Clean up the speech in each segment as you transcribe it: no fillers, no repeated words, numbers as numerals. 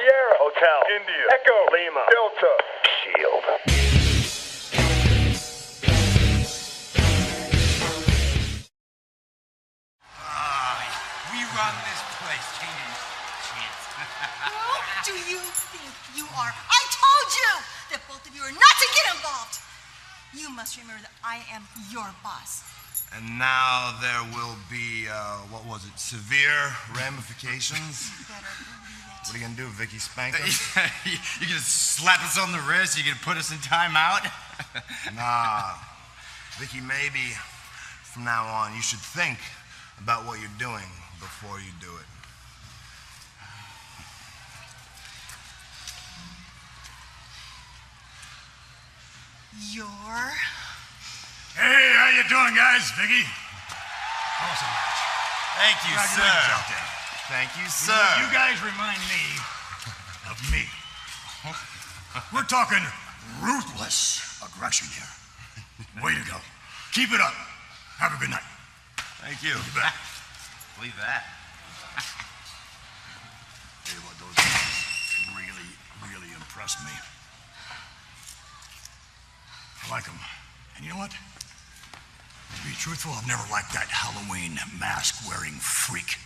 Sierra Hotel, India, Echo, Lima, Delta, Shield. We run this place. Chance. Who do you think you are? I told you that both of you are not to get involved. You must remember that I am your boss. And now there will be, what was it, severe ramifications? Better believe it. What are you gonna do, Vicky? Spank us? You can slap us on the wrist. You can put us in timeout. Nah. Vicky, maybe from now on you should think about what you're doing before you do it. You're... Hey, how you doing, guys? Vicky? Awesome match. Thank you, sir. Congratulations out there. Thank you, You sir. know, you guys remind me of me. We're talking ruthless aggression here. Way to go. Keep it up. Have a good night. Thank you. You bet. Believe that. Tell you what, those guys really impressed me. I like them. And you know what? To be truthful, I've never liked that Halloween mask-wearing freak.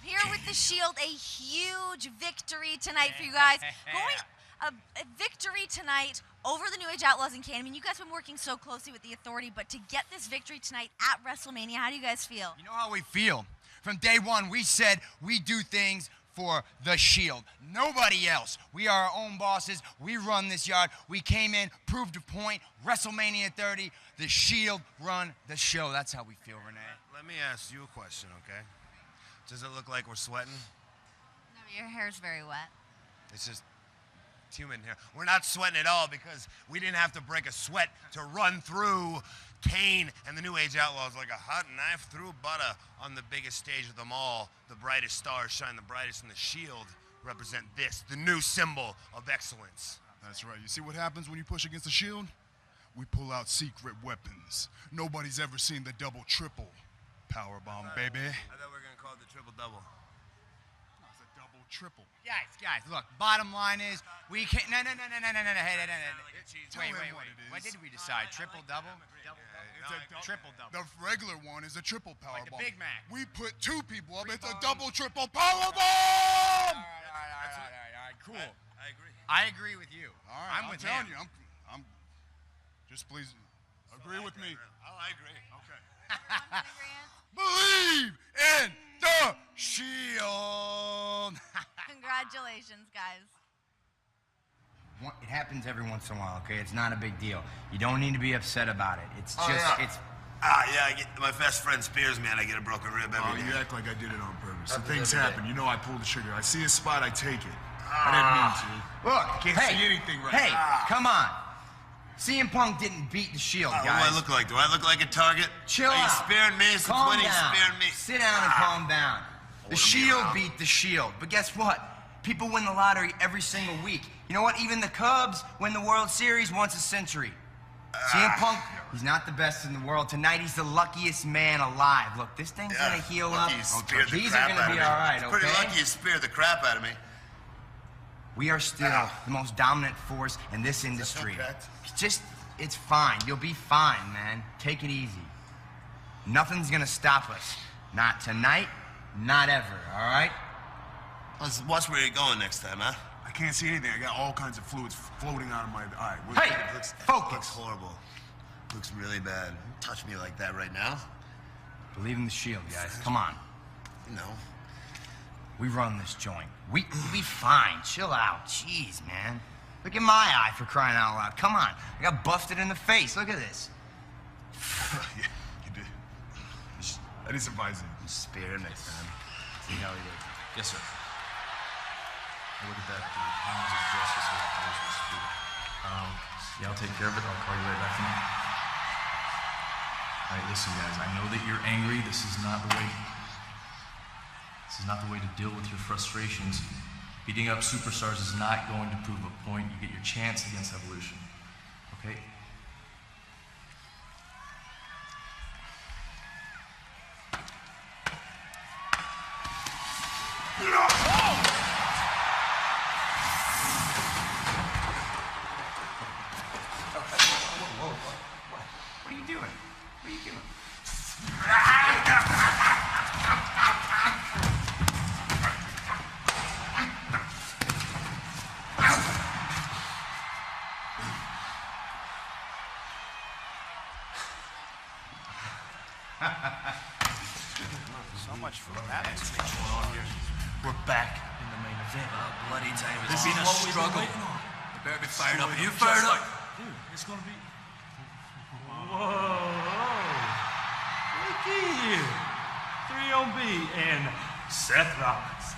Here with the Shield, a huge victory tonight for you guys. Going a victory tonight over the New Age Outlaws in Canada. I mean, you guys have been working so closely with the Authority, but to get this victory tonight at WrestleMania, how do you guys feel? You know how we feel. From day one, we said we do things for the Shield. Nobody else. We are our own bosses. We run this yard. We came in, proved a point. WrestleMania 30, the Shield run the show. That's how we feel, Renee. Let me ask you a question, okay? Does it look like we're sweating? No, your hair's very wet. It's just human hair. We're not sweating at all because we didn't have to break a sweat to run through Kane and the New Age Outlaws like a hot knife through butter on the biggest stage of them all. The brightest stars shine the brightest, and the Shield represent this, the new symbol of excellence. That's right. You see what happens when you push against the Shield? We pull out secret weapons. Nobody's ever seen the double, triple powerbomb, baby. I thought we were going to call it the triple double. No, it's a double, triple. Guys, look, bottom line is, we can't, no, hey, wait. What did we decide? Triple, double? Triple, double. The regular one is a triple powerbomb. Like the Big Mac. We put two people up. It's a double, triple powerbomb! All right, cool. I agree. I agree with you. All right, I'm with telling him. you, I'm just please agree with me. Oh, I agree. Okay. Grant? Believe in the Shield! Congratulations, guys. It happens every once in a while, okay? It's not a big deal. You don't need to be upset about it. It's just, it's... My best friend spears me and I get a broken rib Oh, every day. you act like I did it on purpose. Some things happen. You know I pulled the trigger. I see a spot, I take it. I didn't mean to. Look, I can't see anything right Hey, now. come on. CM Punk didn't beat the Shield, What do guys. I look like? Do I look like a target? Chill Are you out. sparing me? Since Calm when are you down. sparing me? Sit down and calm down. The Order me Shield around. beat the Shield. But guess what? People win the lottery every single week. You know what? Even the Cubs win the World Series once a century. CM Punk, he's not the best in the world. Tonight, he's the luckiest man alive. Look, this thing's gonna heal up. Lucky you speared the These crap are gonna out be of me. all right, It's okay? pretty lucky you speared the crap out of me. We are still the most dominant force in this industry. correct? It's fine. You'll be fine, man. Take it easy. Nothing's gonna stop us. Not tonight, not ever, all right? Let's watch where you're going next time, huh? I can't see anything. I got all kinds of fluids floating out of my eye. Hey, Looks focus. horrible. Looks really bad. Don't touch me like that right now. Believe in the Shield, guys. Come on. You know. We run this joint. We'll be fine. Chill out. Jeez, man. Look at my eye for crying out loud. Come on. I got busted in the face. Look at this. Yeah, you did. I didn't surprise you. Spear him next time. See how he did. Yes, sir. Now look at that. The hounds of justice are those who speak. Yeah, I'll take care of it. I'll call you right back tonight. All right, listen, guys. I know that you're angry. This is not the way. This is not the way to deal with your frustrations. Beating up superstars is not going to prove a point. You get your chance against Evolution. Okay? What's going on here? We're back in the main event. Bloody time. This is what we've been waiting on. You better be fired up. Are you Just fired up? Dude, it's gonna be. Whoa! Look here, 3OB and Seth Rollins.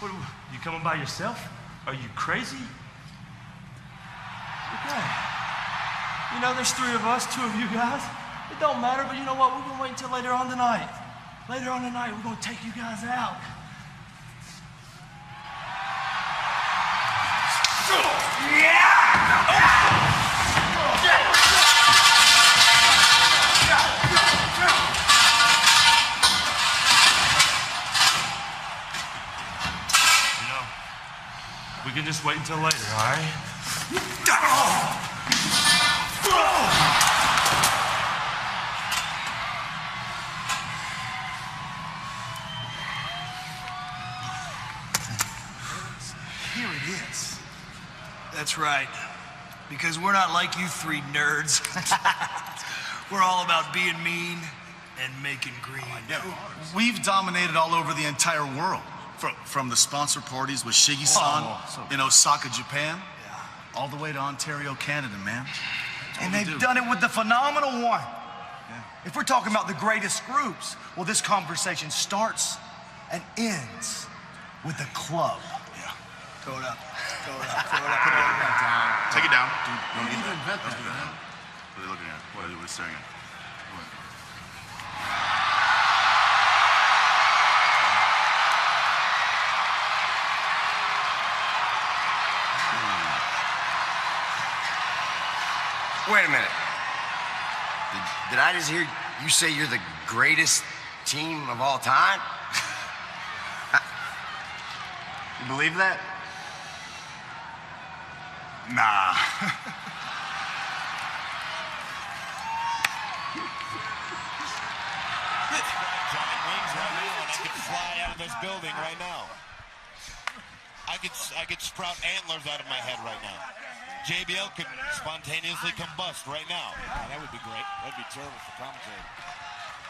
What? You coming by yourself? Are you crazy? Okay. You know, there's 3 of us, 2 of you guys. It don't matter, but you know what? We're gonna wait until later on tonight. Later on tonight, we're gonna take you guys out. You know, we can just wait until later, all right? Here it is. That's right. Because we're not like you 3 nerds. We're all about being mean and making green. We've dominated all over the entire world. From the sponsor parties with Shiggy-san in Osaka, Japan, all the way to Ontario, Canada, man. And they've done it with the phenomenal one. If we're talking about the greatest groups, well, this conversation starts and ends with the club. Throw it up. Throw it up. Put it down. Take it down. Dude, don't do that. Don't do that. What are they looking at? What are they staring at? What? Wait a minute. Did I just hear you say you're the greatest team of all time? You believe that? Nah. Giant wings right now, and I could fly out of this building right now. I could sprout antlers out of my head right now. JBL could spontaneously combust right now. Yeah, that would be great. That'd be terrible for commentary.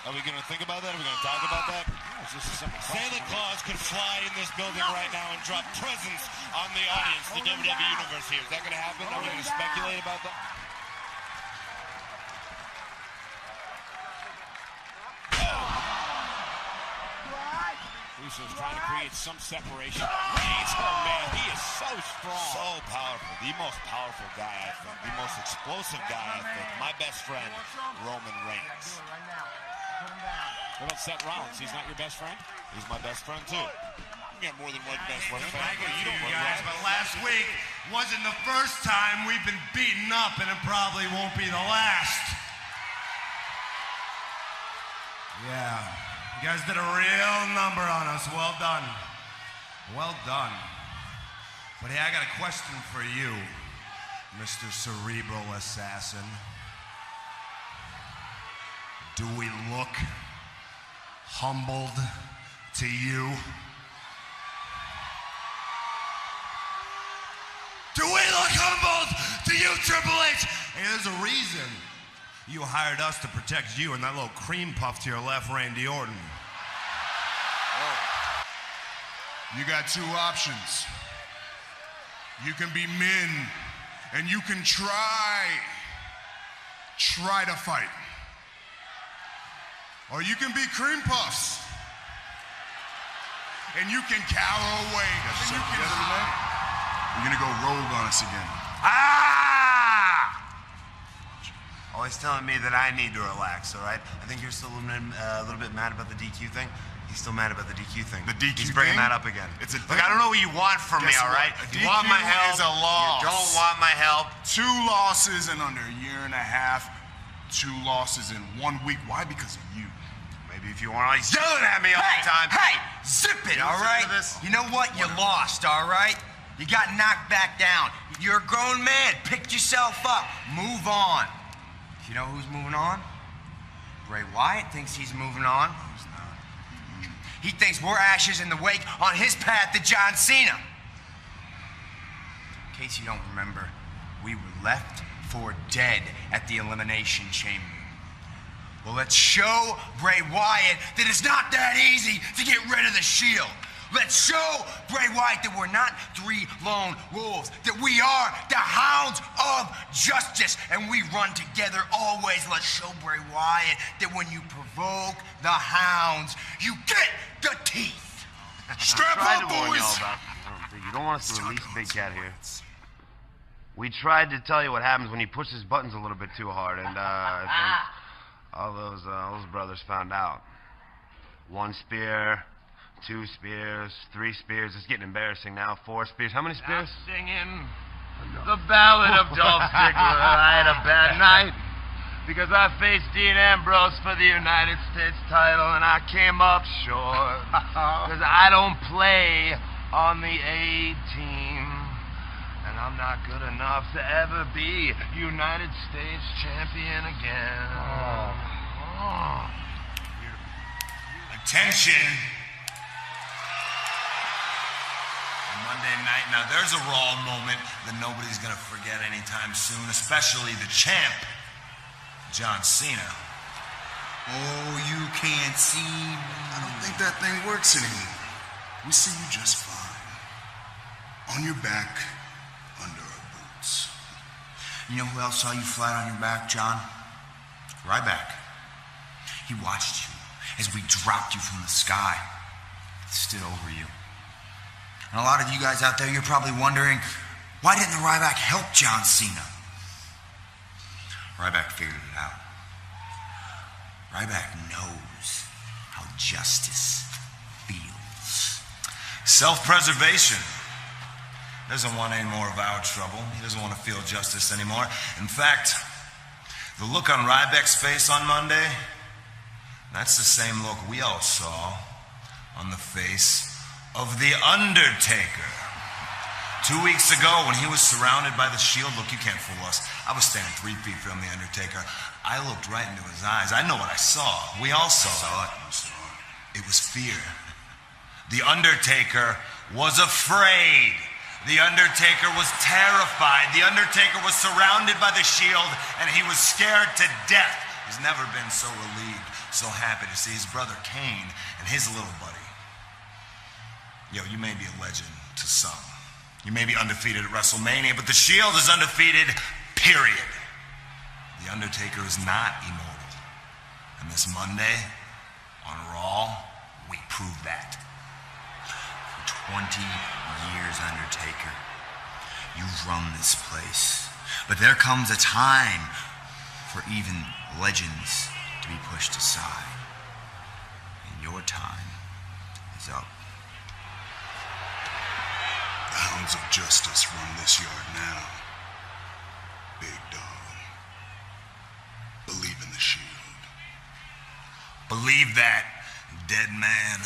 Are we going to think about that? Are we going to talk about that? Santa Claus could fly in this building right now and drop presents on the audience, the WWE Universe here. Is that going to happen? Are we going to speculate about that? Russo's trying to create some separation. Reigns, oh man, he is so strong. So powerful. The most powerful guy, I think. The most explosive guy, I think. My best friend, Roman Reigns. What about Seth Rollins? He's not your best friend? He's my best friend, too. You got more than one best friend. You guys, but last week wasn't the first time we've been beaten up, and it probably won't be the last. Yeah. You guys did a real number on us. Well done. Well done. But hey, I got a question for you, Mr. Cerebral Assassin. Do we look humbled to you? Do we look humbled to you, Triple H? Hey, there's a reason you hired us to protect you and that little cream puff to your left, Randy Orton. You got 2 options. You can be men, and you can try to fight. Or you can be cream puffs, and you can cower away. And you can... You're gonna go rogue on us again. Always telling me that I need to relax, all right? I think you're still a little bit mad about the DQ thing. He's still mad about the DQ thing. The DQ He's bringing thing? that up again. It's a Look, I don't know what you want from me, Guess all what? right? A You want my DQ help. is a loss. You don't want my help. 2 losses in under a year and a half. 2 losses in 1 week. Why? Because of you. Maybe if you want, he's yelling at me all the time. Hey, zip it, all right? You know what? You lost, all right? You got knocked back down. You're a grown man. Pick yourself up. Move on. You know who's moving on? Bray Wyatt thinks he's moving on. He's not. He thinks we're ashes in the wake on his path to John Cena. In case you don't remember, we were left for dead at the Elimination Chamber. Well, let's show Bray Wyatt that it's not that easy to get rid of the Shield. Let's show Bray Wyatt that we're not 3 lone wolves, that we are the Hounds of Justice, and we run together always. Let's show Bray Wyatt that when you provoke the Hounds, you get the teeth. Strap up, boys! You don't want us to release Big Cat here. We tried to tell you what happens when you push his buttons a little bit too hard, and I think all those brothers found out. 1 spear, 2 spears, 3 spears. It's getting embarrassing now. 4 spears. How many spears? I'm singing the Ballad of Dolph Ziggler. I had a bad night because I faced Dean Ambrose for the United States title and I came up short because I don't play on the A team and I'm not good enough to ever be United States champion again. Attention. Monday night. Now, there's a Raw moment that nobody's going to forget anytime soon, especially the champ, John Cena. Oh, you can't see me. I don't think that thing works anymore. We see you just fine. On your back, under our boots. You know who else saw you flat on your back, John? Ryback. He watched you as we dropped you from the sky. Stood over you. And a lot of you guys out there, you're probably wondering, why didn't the Ryback help John Cena? Ryback figured it out. Ryback knows how justice feels. Self-preservation. Doesn't want any more of our trouble. He doesn't want to feel justice anymore. In fact, the look on Ryback's face on Monday, that's the same look we all saw on the face of The Undertaker. 2 weeks ago, when he was surrounded by the Shield, look, you can't fool us. I was standing 3 feet from The Undertaker. I looked right into his eyes. I know what I saw. We all saw it. It was fear. The Undertaker was afraid. The Undertaker was terrified. The Undertaker was surrounded by the Shield, and he was scared to death. He's never been so relieved, so happy to see his brother Kane and his little buddy. Yo, you may be a legend to some. You may be undefeated at WrestleMania, but the Shield is undefeated, period. The Undertaker is not immortal. And this Monday, on Raw, we proved that. For 20 years, Undertaker, you've run this place. But there comes a time for even legends to be pushed aside. And your time is up. The Hounds of Justice run this yard now. Big dog. Believe in the Shield. Believe that, dead man.